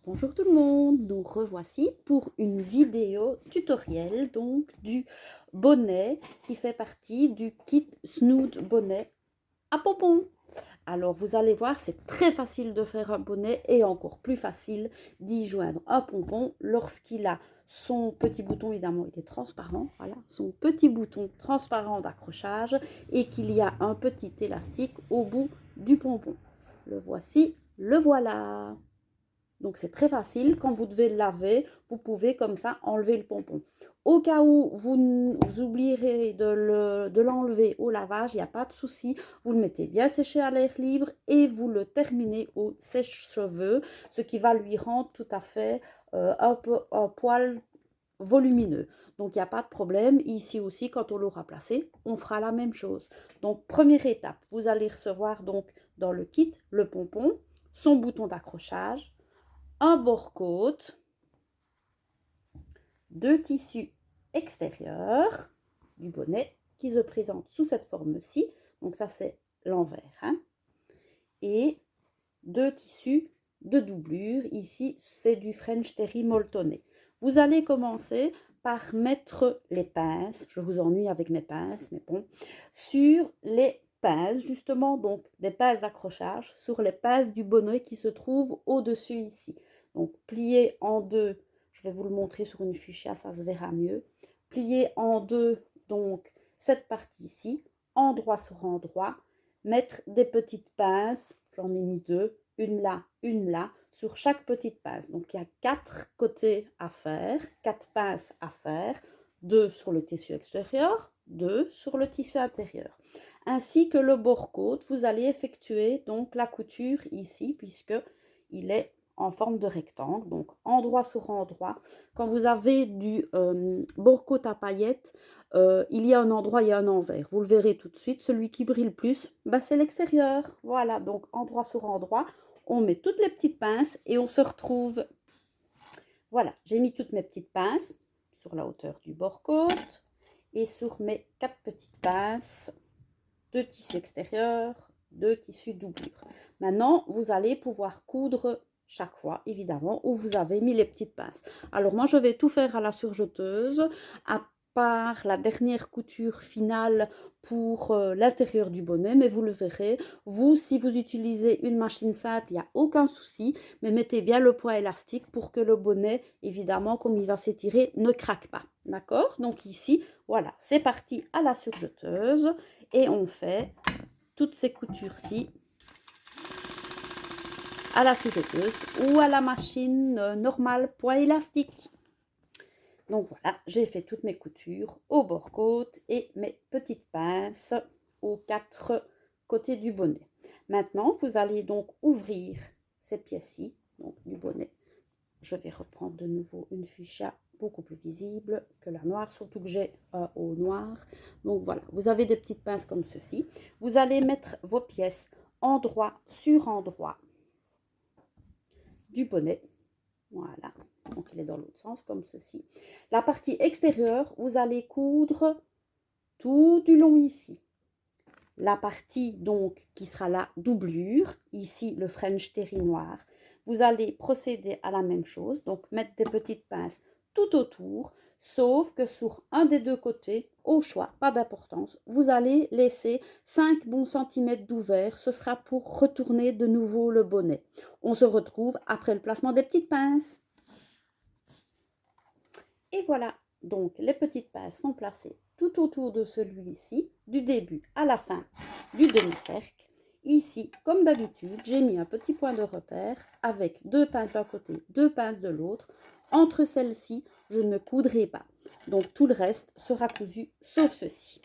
Bonjour tout le monde, nous revoici pour une vidéo tutoriel donc du bonnet qui fait partie du kit Snood bonnet à pompons. Alors vous allez voir, c'est très facile de faire un bonnet et encore plus facile d'y joindre un pompon lorsqu'il a son petit bouton, évidemment il est transparent, voilà, son petit bouton transparent d'accrochage et qu'il y a un petit élastique au bout du pompon. Le voici, le voilà. Donc c'est très facile, quand vous devez le laver, vous pouvez comme ça enlever le pompon. Au cas où vous oublierez de l'enlever au lavage, il n'y a pas de souci, vous le mettez bien séché à l'air libre et vous le terminez au sèche-cheveux, ce qui va lui rendre tout à fait un poil volumineux. Donc il n'y a pas de problème, ici aussi quand on l'aura placé, on fera la même chose. Donc première étape, vous allez recevoir donc dans le kit le pompon, son bouton d'accrochage, un bord-côte, deux tissus extérieurs du bonnet qui se présentent sous cette forme-ci. Donc ça, c'est l'envers. Hein, et deux tissus de doublure. Ici, c'est du French Terry molletonné. Vous allez commencer par mettre les pinces, je vous ennuie avec mes pinces, mais bon, sur les pinces, justement, donc des pinces d'accrochage, sur les pinces du bonnet qui se trouvent au-dessus ici. Donc, plier en deux, je vais vous le montrer sur une fuchsia, ça se verra mieux. Plier en deux, donc, cette partie ici, endroit sur endroit, mettre des petites pinces, j'en ai mis deux, une là, sur chaque petite pince. Donc il y a 4 côtés à faire, 4 pinces à faire, 2 sur le tissu extérieur, 2 sur le tissu intérieur. Ainsi que le bord-côte, vous allez effectuer donc la couture ici, puisque il est en forme de rectangle, donc endroit sur endroit. Quand vous avez du bord-côte à paillettes, il y a un endroit, il y a un envers. Vous le verrez tout de suite. Celui qui brille le plus, bah, c'est l'extérieur. Voilà, donc endroit sur endroit. On met toutes les petites pinces et on se retrouve. Voilà, j'ai mis toutes mes petites pinces sur la hauteur du bord-côte et sur mes 4 petites pinces de tissu extérieur, de tissu doublure. Maintenant, vous allez pouvoir coudre chaque fois, évidemment, où vous avez mis les petites pinces. Alors moi, je vais tout faire à la surjeteuse, à part la dernière couture finale pour l'intérieur du bonnet, mais vous le verrez. Vous, si vous utilisez une machine simple, il n'y a aucun souci, mais mettez bien le point élastique pour que le bonnet, évidemment, comme il va s'étirer, ne craque pas. D'accord? Donc ici, voilà, c'est parti à la surjeteuse et on fait toutes ces coutures-ci à la surjeteuse ou à la machine normale point élastique. Donc voilà, j'ai fait toutes mes coutures au bord-côte et mes petites pinces aux 4 côtés du bonnet. Maintenant, vous allez donc ouvrir ces pièces-ci, donc du bonnet. Je vais reprendre de nouveau une fuchsia beaucoup plus visible que la noire, surtout que j'ai un haut noir. Donc voilà, vous avez des petites pinces comme ceci. Vous allez mettre vos pièces endroit sur endroit du bonnet. Voilà, donc il est dans l'autre sens comme ceci. La partie extérieure, vous allez coudre tout du long ici. La partie donc qui sera la doublure, ici le French Terry noir, vous allez procéder à la même chose, donc mettre des petites pinces tout autour, sauf que sur un des deux côtés, au choix, pas d'importance, vous allez laisser 5 bons centimètres d'ouvert, ce sera pour retourner de nouveau le bonnet. On se retrouve après le placement des petites pinces. Et voilà, donc les petites pinces sont placées tout autour de celui-ci, du début à la fin du demi-cercle. Ici, comme d'habitude, j'ai mis un petit point de repère avec 2 pinces d'un côté, 2 pinces de l'autre. Entre celles-ci, je ne coudrai pas. Donc tout le reste sera cousu sauf ceci.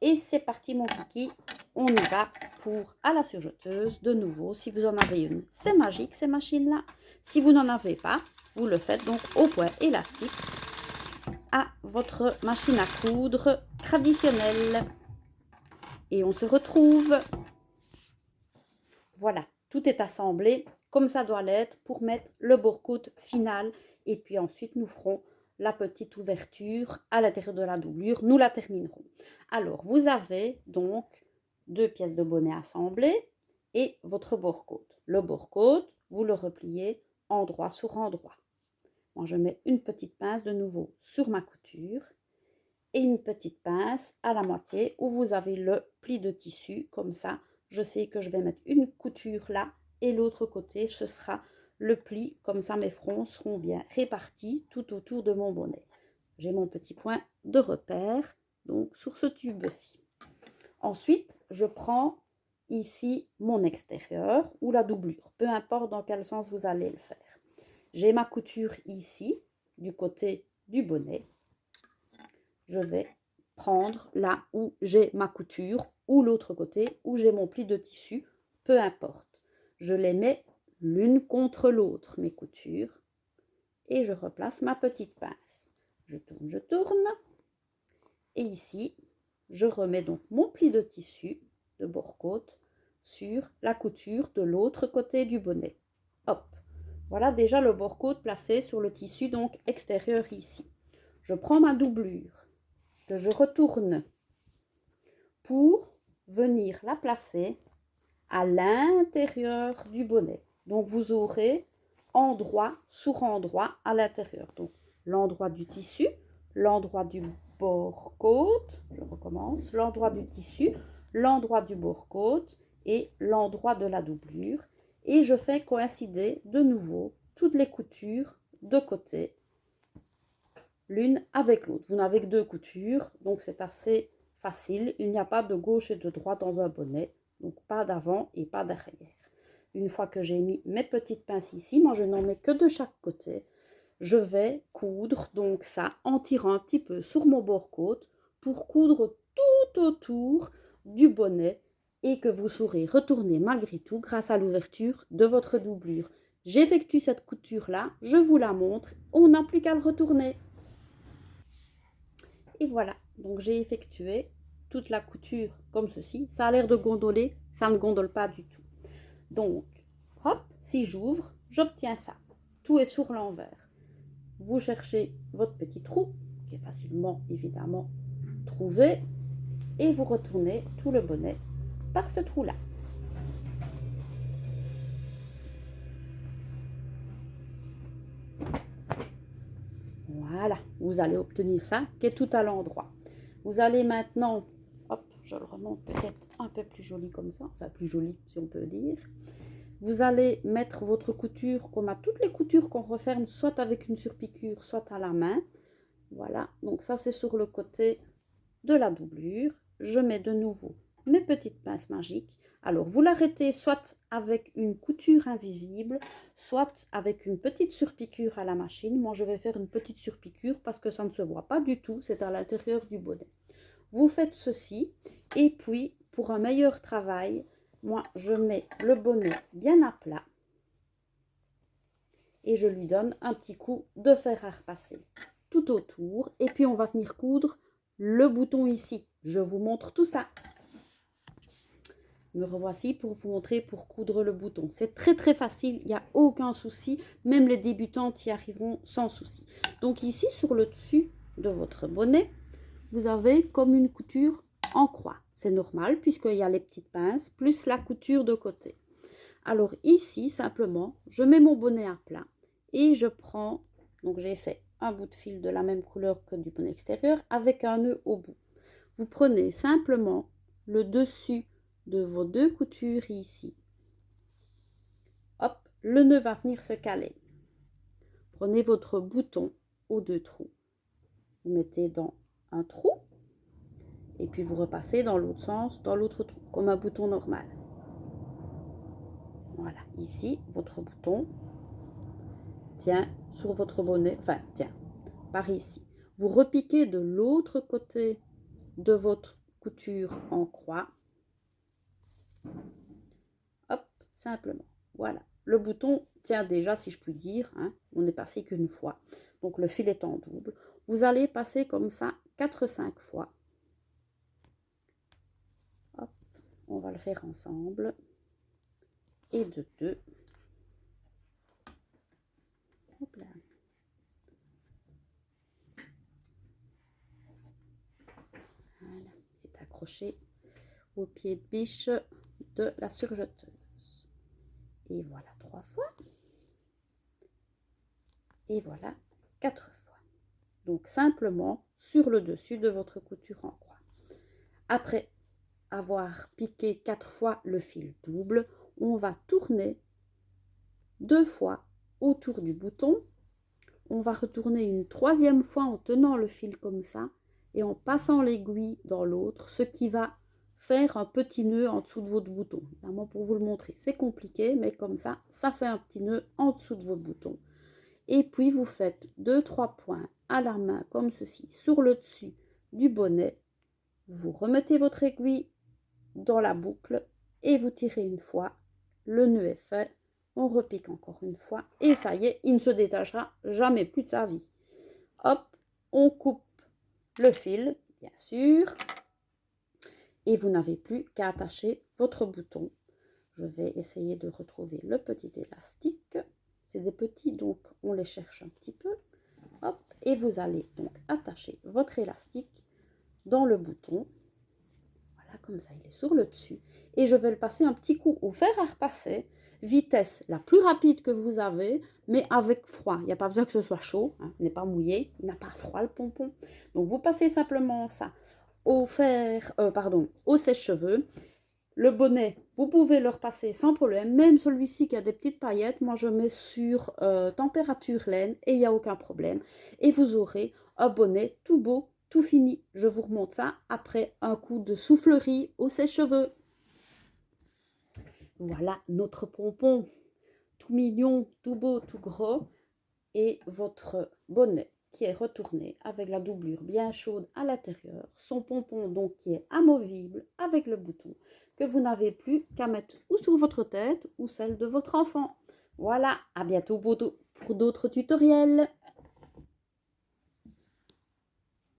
Et c'est parti mon kiki, on y va pour à la surjeteuse. De nouveau, si vous en avez une, c'est magique ces machines-là. Si vous n'en avez pas, vous le faites donc au point élastique à votre machine à coudre traditionnelle. Et on se retrouve. Voilà, tout est assemblé comme ça doit l'être pour mettre le bord-côte final. Et puis ensuite, nous ferons la petite ouverture à l'intérieur de la doublure. Nous la terminerons. Alors, vous avez donc 2 pièces de bonnet assemblées et votre bord-côte. Le bord-côte, vous le repliez endroit sur endroit. Moi, je mets une petite pince de nouveau sur ma couture et une petite pince à la moitié où vous avez le pli de tissu. Comme ça, je sais que je vais mettre une couture là et l'autre côté, ce sera le pli. Comme ça, mes fronts seront bien répartis tout autour de mon bonnet. J'ai mon petit point de repère, donc sur ce tube-ci. Ensuite, je prends ici mon extérieur ou la doublure, peu importe dans quel sens vous allez le faire. J'ai ma couture ici, du côté du bonnet. Je vais prendre là où j'ai ma couture ou l'autre côté où j'ai mon pli de tissu, peu importe. Je les mets l'une contre l'autre, mes coutures, et je replace ma petite pince. Je tourne, et ici, je remets donc mon pli de tissu de bord-côte sur la couture de l'autre côté du bonnet. Hop, voilà déjà le bord-côte placé sur le tissu donc extérieur ici. Je prends ma doublure que je retourne pour venir la placer à l'intérieur du bonnet. Donc vous aurez endroit sur endroit à l'intérieur. Donc l'endroit du tissu, l'endroit du bord-côte, je recommence, l'endroit du tissu, l'endroit du bord-côte et l'endroit de la doublure. Et je fais coïncider de nouveau toutes les coutures de côté, l'une avec l'autre. Vous n'avez que 2 coutures, donc c'est assez facile. Il n'y a pas de gauche et de droite dans un bonnet, donc pas d'avant et pas d'arrière. Une fois que j'ai mis mes petites pinces ici, moi je n'en mets que de chaque côté. Je vais coudre donc ça en tirant un petit peu sur mon bord-côte pour coudre tout autour du bonnet et que vous saurez retourner malgré tout grâce à l'ouverture de votre doublure. J'effectue cette couture-là, je vous la montre, on n'a plus qu'à le retourner. Et voilà, donc j'ai effectué toute la couture comme ceci. Ça a l'air de gondoler, ça ne gondole pas du tout. Donc, hop, si j'ouvre, j'obtiens ça. Tout est sur l'envers. Vous cherchez votre petit trou, qui est facilement, évidemment, trouvé, et vous retournez tout le bonnet par ce trou-là. Voilà, vous allez obtenir ça, qui est tout à l'endroit. Vous allez maintenant, hop, je le remonte peut-être un peu plus joli comme ça, enfin plus joli si on peut dire. Vous allez mettre votre couture comme à toutes les coutures qu'on referme, soit avec une surpiqûre, soit à la main. Voilà, donc ça c'est sur le côté de la doublure. Je mets de nouveau mes petites pinces magiques. Alors vous l'arrêtez soit avec une couture invisible, soit avec une petite surpiqûre à la machine. Moi je vais faire une petite surpiqûre parce que ça ne se voit pas du tout, c'est à l'intérieur du bonnet. Vous faites ceci et puis pour un meilleur travail, moi je mets le bonnet bien à plat et je lui donne un petit coup de fer à repasser tout autour et puis on va venir coudre le bouton ici. Je vous montre tout ça. Me revoici pour vous montrer pour coudre le bouton. C'est très très facile, il n'y a aucun souci. Même les débutantes y arriveront sans souci. Donc ici sur le dessus de votre bonnet, vous avez comme une couture en croix. C'est normal puisqu'il y a les petites pinces plus la couture de côté. Alors ici simplement, je mets mon bonnet à plat et je prends, donc j'ai fait un bout de fil de la même couleur que du bonnet extérieur avec un nœud au bout. Vous prenez simplement le dessus de vos 2 coutures ici. Hop, le nœud va venir se caler. Prenez votre bouton aux 2 trous. Vous mettez dans un trou et puis vous repassez dans l'autre sens, dans l'autre trou, comme un bouton normal. Voilà, ici, votre bouton tient sur votre bonnet, enfin, tient par ici. Vous repiquez de l'autre côté de votre couture en croix. Hop, simplement. Voilà. Le bouton tient déjà, si je puis dire, hein, on n'est passé qu'une fois. Donc le fil est en double. Vous allez passer comme ça 4-5 fois. Hop, on va le faire ensemble. Et de 2. Hop là. Voilà, c'est accroché au pied de biche de la surjeteuse. Et voilà 3 fois. Et voilà 4 fois. Donc simplement sur le dessus de votre couture en croix. Après avoir piqué 4 fois le fil double, on va tourner 2 fois autour du bouton. On va retourner une 3e fois en tenant le fil comme ça et en passant l'aiguille dans l'autre, ce qui va faire un petit nœud en dessous de votre bouton. Évidemment, pour vous le montrer, c'est compliqué, mais comme ça, ça fait un petit nœud en dessous de votre bouton. Et puis, vous faites 2-3 points à la main, comme ceci, sur le dessus du bonnet. Vous remettez votre aiguille dans la boucle et vous tirez une fois. Le nœud est fait. On repique encore une fois et ça y est, il ne se détachera jamais plus de sa vie. Hop, on coupe le fil, bien sûr, et vous n'avez plus qu'à attacher votre bouton. Je vais essayer de retrouver le petit élastique. C'est des petits, donc on les cherche un petit peu. Hop, et vous allez donc attacher votre élastique dans le bouton. Voilà, comme ça, il est sur le dessus. Et je vais le passer un petit coup au fer à repasser. Vitesse la plus rapide que vous avez, mais avec froid. Il n'y a pas besoin que ce soit chaud, hein, n'est pas mouillé, il n'a pas froid le pompon. Donc vous passez simplement ça au au sèche-cheveux. Le bonnet, vous pouvez le repasser sans problème, même celui-ci qui a des petites paillettes, moi je mets sur température laine et il n'y a aucun problème. Et vous aurez un bonnet tout beau, tout fini. Je vous remonte ça après un coup de soufflerie au sèche-cheveux. Voilà notre pompon, tout mignon, tout beau, tout gros. Et votre bonnet qui est retourné avec la doublure bien chaude à l'intérieur. Son pompon donc qui est amovible avec le bouton que vous n'avez plus qu'à mettre ou sur votre tête ou celle de votre enfant. Voilà, à bientôt pour d'autres tutoriels.